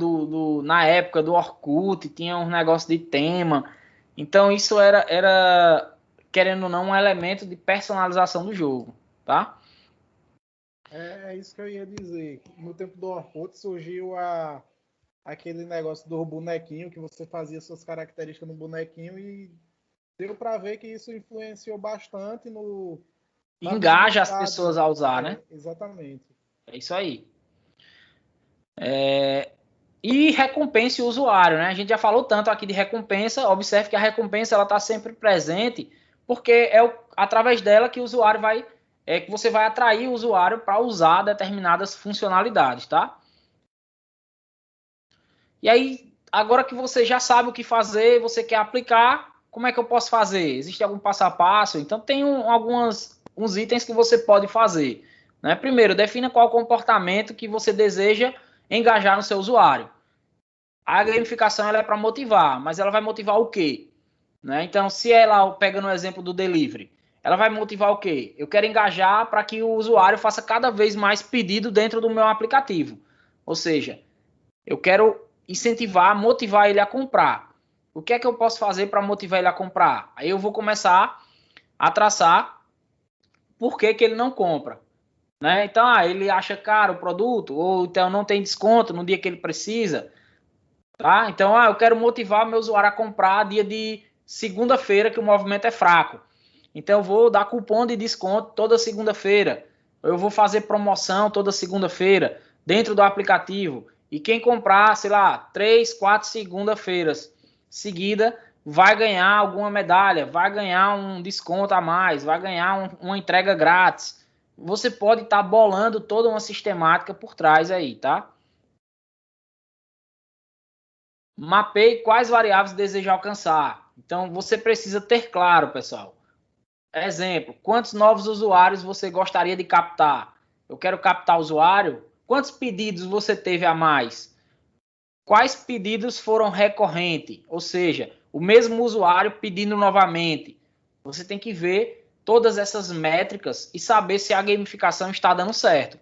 na época do Orkut, tinha um negócio de tema. Então isso era, querendo ou não, um elemento de personalização do jogo, tá? É isso que eu ia dizer. No tempo do Orkut surgiu aquele negócio do bonequinho, que você fazia suas características no bonequinho, e deu para ver que isso influenciou bastante no... Engaja as pessoas a usar, né? Exatamente. É isso aí. E recompense o usuário, né? A gente já falou tanto aqui de recompensa. Observe que a recompensa ela está sempre presente, porque é através dela que o usuário que você vai atrair o usuário para usar determinadas funcionalidades, tá? E aí, agora que você já sabe o que fazer, você quer aplicar, como é que eu posso fazer? Existe algum passo a passo? Então, tem uns itens que você pode fazer. Né? Primeiro, defina qual comportamento que você deseja engajar no seu usuário. A gamificação ela é para motivar, mas ela vai motivar o quê? Né? Então, se ela pega no exemplo do delivery, ela vai motivar o quê? Eu quero engajar para que o usuário faça cada vez mais pedido dentro do meu aplicativo. Ou seja, eu quero incentivar, motivar ele a comprar. O que é que eu posso fazer para motivar ele a comprar? Aí eu vou começar a traçar por que ele não compra. Né? Então, ele acha caro o produto, ou então não tem desconto no dia que ele precisa. Tá? Então, eu quero motivar meu usuário a comprar dia de segunda-feira, que o movimento é fraco. Então, eu vou dar cupom de desconto toda segunda-feira. Eu vou fazer promoção toda segunda-feira dentro do aplicativo. E quem comprar, sei lá, 3, 4 segunda-feiras seguida, vai ganhar alguma medalha, vai ganhar um desconto a mais, vai ganhar uma entrega grátis. Você pode estar bolando toda uma sistemática por trás aí, tá? Mapeie quais variáveis deseja alcançar. Então, você precisa ter claro, pessoal. Exemplo, quantos novos usuários você gostaria de captar? Eu quero captar usuário. Quantos pedidos você teve a mais? Quais pedidos foram recorrentes? Ou seja, o mesmo usuário pedindo novamente. Você tem que ver todas essas métricas e saber se a gamificação está dando certo.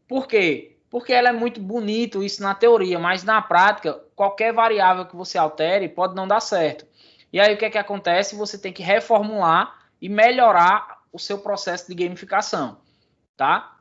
Por quê? Porque ela é muito bonito isso na teoria, mas na prática, qualquer variável que você altere pode não dar certo. E aí o que é que acontece? Você tem que reformular e melhorar o seu processo de gamificação, tá?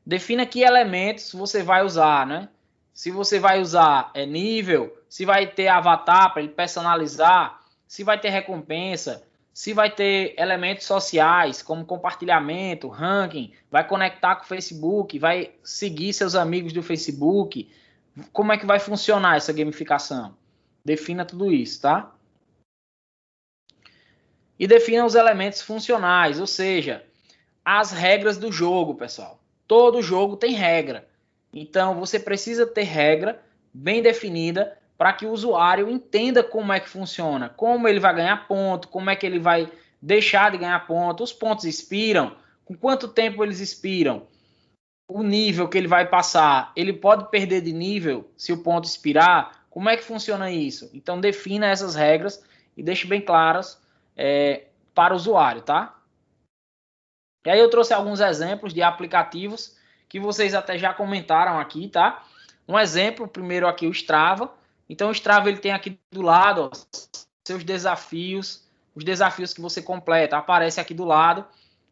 Defina que elementos você vai usar, né? Se você vai usar nível, se vai ter avatar para ele personalizar, se vai ter recompensa, se vai ter elementos sociais, como compartilhamento, ranking, vai conectar com o Facebook, vai seguir seus amigos do Facebook. Como é que vai funcionar essa gamificação? Defina tudo isso, tá? E defina os elementos funcionais, ou seja, as regras do jogo, pessoal. Todo jogo tem regra. Então, você precisa ter regra bem definida para que o usuário entenda como é que funciona, como ele vai ganhar ponto, como é que ele vai deixar de ganhar ponto, os pontos expiram, com quanto tempo eles expiram, o nível que ele vai passar, ele pode perder de nível se o ponto expirar, como é que funciona isso? Então, defina essas regras e deixe bem claras para o usuário, tá? E aí eu trouxe alguns exemplos de aplicativos que vocês até já comentaram aqui, tá? Um exemplo, primeiro aqui o Strava. Então o Strava ele tem aqui do lado ó, seus desafios, os desafios que você completa, aparece aqui do lado,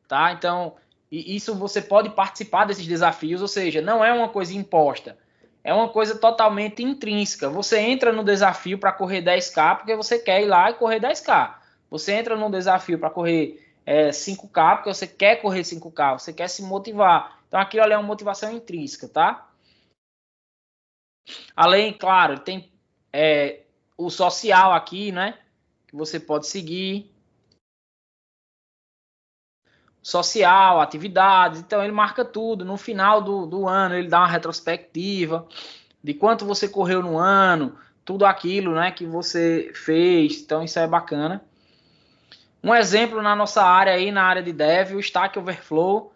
tá? Então isso você pode participar desses desafios, ou seja, não é uma coisa imposta, é uma coisa totalmente intrínseca. Você entra no desafio para correr 10K porque você quer ir lá e correr 10K. Você entra no desafio para correr 5K porque você quer correr 5K, você quer se motivar. Então aquilo ali é uma motivação intrínseca, tá? Além, claro, tem o social aqui, né? Que você pode seguir. Social, atividades, então ele marca tudo. No final do ano ele dá uma retrospectiva de quanto você correu no ano, tudo aquilo, né, que você fez. Então isso é bacana. Um exemplo na nossa área aí, na área de dev, o Stack Overflow,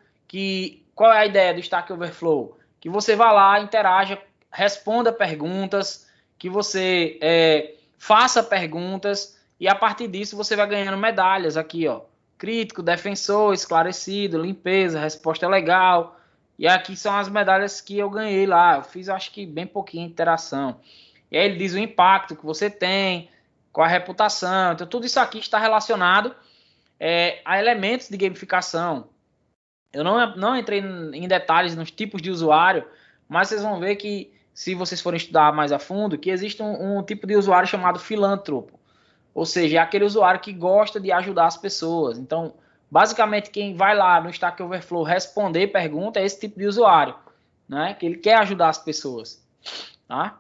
qual é a ideia do Stack Overflow? Que você vá lá, interaja, responda perguntas, que você faça perguntas e a partir disso você vai ganhando medalhas aqui, ó. Crítico, defensor, esclarecido, limpeza, resposta legal. E aqui são as medalhas que eu ganhei lá. Eu fiz, acho que, bem pouquinho interação. E aí ele diz o impacto que você tem, qual a reputação. Então, tudo isso aqui está relacionado a elementos de gamificação. Eu não entrei em detalhes nos tipos de usuário, mas vocês vão ver que, se vocês forem estudar mais a fundo, que existe um tipo de usuário chamado filântropo. Ou seja, é aquele usuário que gosta de ajudar as pessoas. Então, basicamente, quem vai lá no Stack Overflow responder pergunta é esse tipo de usuário, né? Que ele quer ajudar as pessoas. Tá?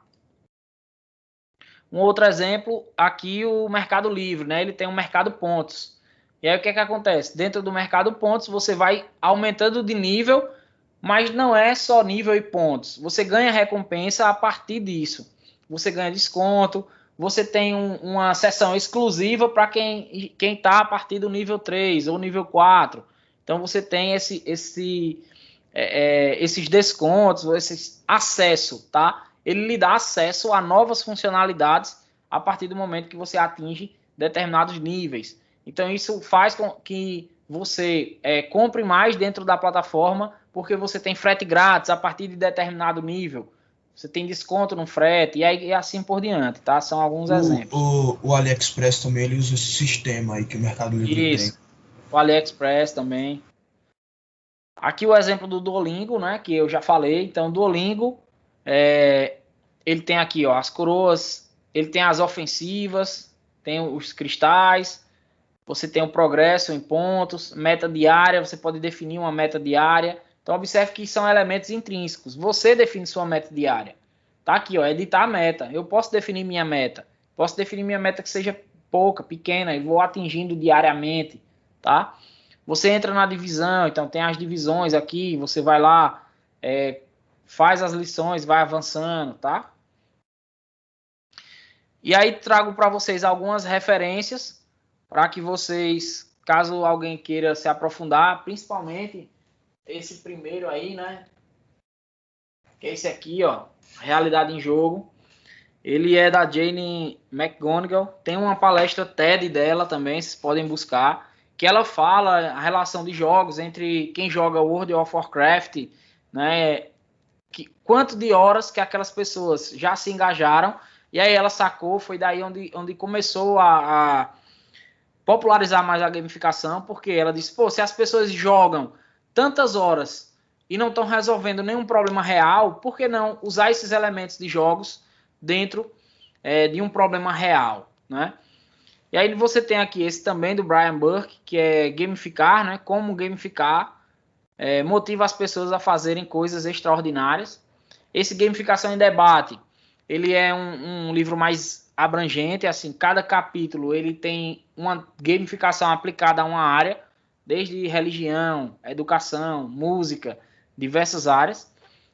Um outro exemplo, aqui o Mercado Livre, né? Ele tem um mercado pontos. E aí o que é que acontece? Dentro do mercado pontos, você vai aumentando de nível, mas não é só nível e pontos. Você ganha recompensa a partir disso. você ganha desconto, você tem uma sessão exclusiva para quem está a partir do nível 3 ou nível 4. Então você tem esses descontos, esse acesso, tá? Ele lhe dá acesso a novas funcionalidades a partir do momento que você atinge determinados níveis. Então isso faz com que você compre mais dentro da plataforma, porque você tem frete grátis a partir de determinado nível. Você tem desconto no frete e aí assim por diante, tá? São alguns exemplos. O AliExpress também ele usa esse sistema aí que o Mercado Livre Isso. O AliExpress também. Aqui o exemplo do Duolingo, né? Que eu já falei. Então, o Duolingo, ele tem aqui, ó, as coroas, ele tem as ofensivas, tem os cristais, você tem o progresso em pontos, meta diária, você pode definir uma meta diária. Então, observe que são elementos intrínsecos. Você define sua meta diária. Tá aqui, ó, editar a meta. Eu posso definir minha meta. Posso definir minha meta que seja pouca, pequena, e vou atingindo diariamente, tá? Você entra na divisão, então tem as divisões aqui, você vai lá, faz as lições, vai avançando, tá? E aí trago para vocês algumas referências para que vocês, caso alguém queira se aprofundar, principalmente esse primeiro aí, né? Que é esse aqui, ó, Realidade em Jogo. Ele é da Jane McGonigal. Tem uma palestra TED dela também, vocês podem buscar, que ela fala a relação de jogos entre quem joga World of Warcraft, né? Quanto de horas que aquelas pessoas já se engajaram. E aí ela sacou, foi daí onde começou a popularizar mais a gamificação, porque ela disse, pô, se as pessoas jogam tantas horas e não estão resolvendo nenhum problema real, por que não usar esses elementos de jogos dentro de um problema real, né? E aí você tem aqui esse também do Brian Burke, que é gamificar, né? Como gamificar motiva as pessoas a fazerem coisas extraordinárias. Esse Gamificação em Debate, ele é um livro mais abrangente, assim, cada capítulo ele tem uma gamificação aplicada a uma área, desde religião, educação, música, diversas áreas.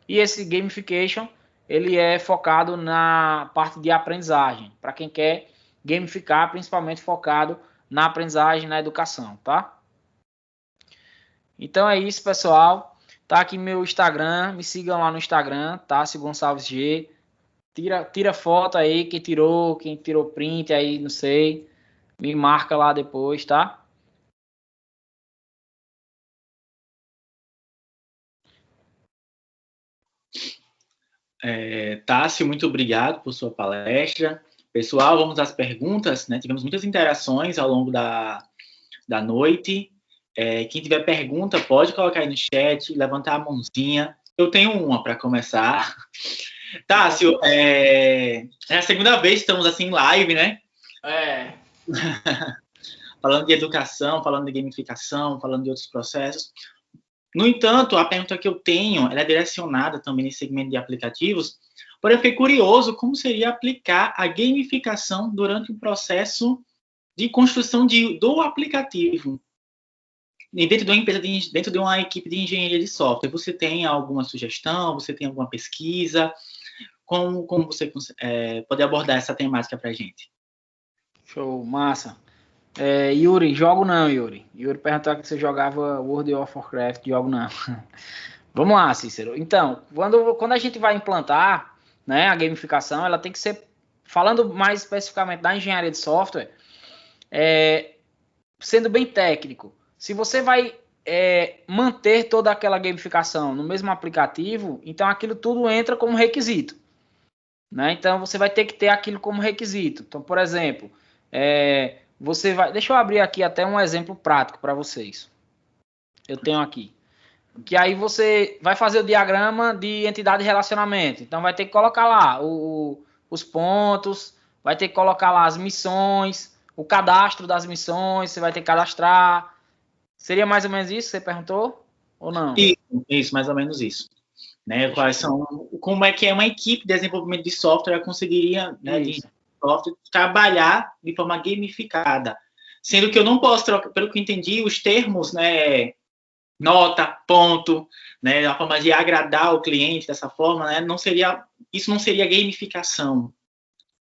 E esse Gamification, ele é focado na parte de aprendizagem, para quem quer gamificar, principalmente focado na aprendizagem, na educação, tá? Então é isso, pessoal. Tá aqui meu Instagram, me sigam lá no Instagram, Tássio Gonçalves G. Tira foto aí, quem tirou print aí, não sei. Me marca lá depois, tá? Tássio, muito obrigado por sua palestra. Pessoal, vamos às perguntas, né? Tivemos muitas interações ao longo da noite. Quem tiver pergunta, pode colocar aí no chat, levantar a mãozinha. Eu tenho uma para começar. Tássio, é a segunda vez que estamos assim em live, né? Falando de educação, falando de gamificação, falando de outros processos. No entanto, a pergunta que eu tenho, ela é direcionada também nesse segmento de aplicativos, porém eu fiquei curioso como seria aplicar a gamificação durante o processo de construção do aplicativo. Dentro de uma empresa, dentro de uma equipe de engenharia de software, você tem alguma sugestão? Você tem alguma pesquisa? Como você pode abordar essa temática para a gente? Show, massa. Yuri, jogo não, Yuri. Yuri perguntou que você jogava World of Warcraft, jogo não. Vamos lá, Cícero. Então, quando a gente vai implantar, né, a gamificação, ela tem que ser, falando mais especificamente da engenharia de software, sendo bem técnico. Se você vai manter toda aquela gamificação no mesmo aplicativo, então aquilo tudo entra como requisito, né? Então você vai ter que ter aquilo como requisito. Então, por exemplo, você vai... Deixa eu abrir aqui até um exemplo prático para vocês. Eu tenho aqui. Que aí você vai fazer o diagrama de entidade de relacionamento. Então vai ter que colocar lá os pontos, vai ter que colocar lá as missões, o cadastro das missões, você vai ter que cadastrar. Seria mais ou menos isso que você perguntou? Ou não? Isso, mais ou menos isso. Né? Como é que uma equipe de desenvolvimento de software conseguiria, né, de software, trabalhar de forma gamificada? Sendo que eu não posso trocar, pelo que eu entendi, os termos, né, nota, ponto, né, a forma de agradar o cliente dessa forma, né, isso não seria gamificação,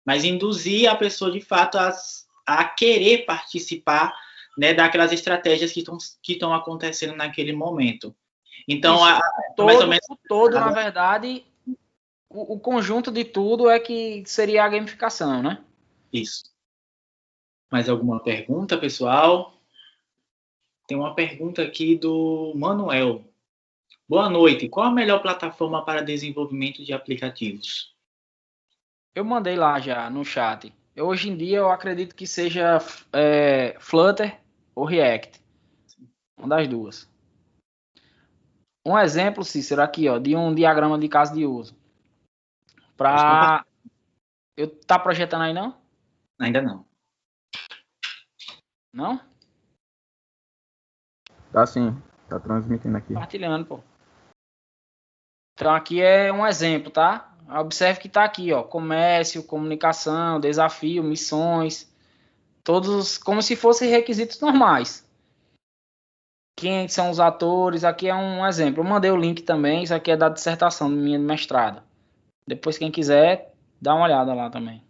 mas induzir a pessoa, de fato, a querer participar, né, daquelas estratégias que estão acontecendo naquele momento. Então, mais ou menos... na verdade, o conjunto de tudo é que seria a gamificação, né? Isso. Mais alguma pergunta, pessoal? Tem uma pergunta aqui do Manuel. Boa noite. Qual a melhor plataforma para desenvolvimento de aplicativos? Eu mandei lá já no chat. Hoje em dia eu acredito que seja Flutter ou React. Uma das duas. Um exemplo, Cícero, aqui, ó, de um diagrama de caso de uso. Tá projetando aí, não? Ainda não. Não? Tá sim, tá transmitindo aqui. Compartilhando, pô. Então aqui é um exemplo, tá? Observe que tá aqui, ó, comércio, comunicação, desafio, missões, todos como se fossem requisitos normais. Quem são os atores? Aqui é um exemplo. Eu mandei o link também, isso aqui é da dissertação minha de mestrado. Depois quem quiser, dá uma olhada lá também.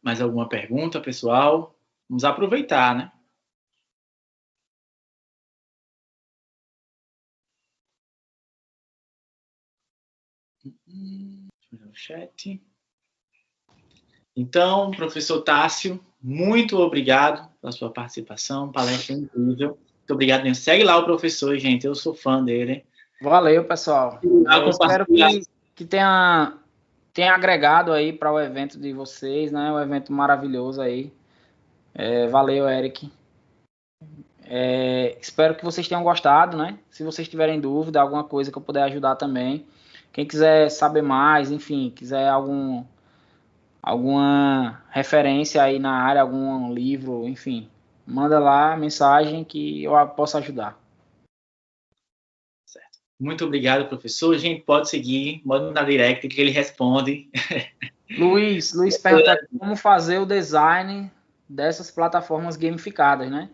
Mais alguma pergunta, pessoal? Vamos aproveitar, né? No chat. Então, professor Tássio, muito obrigado pela sua participação, palestra incrível. Muito obrigado mesmo. Segue lá o professor, gente, eu sou fã dele. Valeu, pessoal. Eu espero que tenha agregado aí para o evento de vocês, né? Um evento maravilhoso aí. Valeu, Eric. Espero que vocês tenham gostado, né? Se vocês tiverem dúvida, alguma coisa que eu puder ajudar também. Quem quiser saber mais, enfim, quiser alguma referência aí na área, algum livro, enfim, manda lá mensagem que eu posso ajudar. Certo. Muito obrigado, professor. Gente, pode seguir, manda na direct que ele responde. Luiz pergunta como fazer o design dessas plataformas gamificadas, né?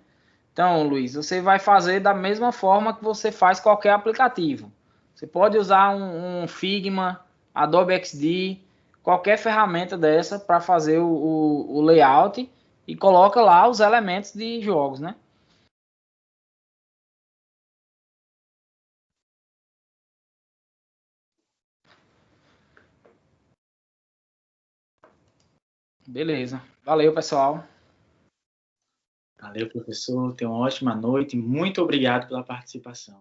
Então, Luiz, você vai fazer da mesma forma que você faz qualquer aplicativo. Você pode usar um Figma, Adobe XD, qualquer ferramenta dessa para fazer o layout e coloca lá os elementos de jogos, né? Beleza. Valeu, pessoal. Valeu, professor. Tenha uma ótima noite. Muito obrigado pela participação.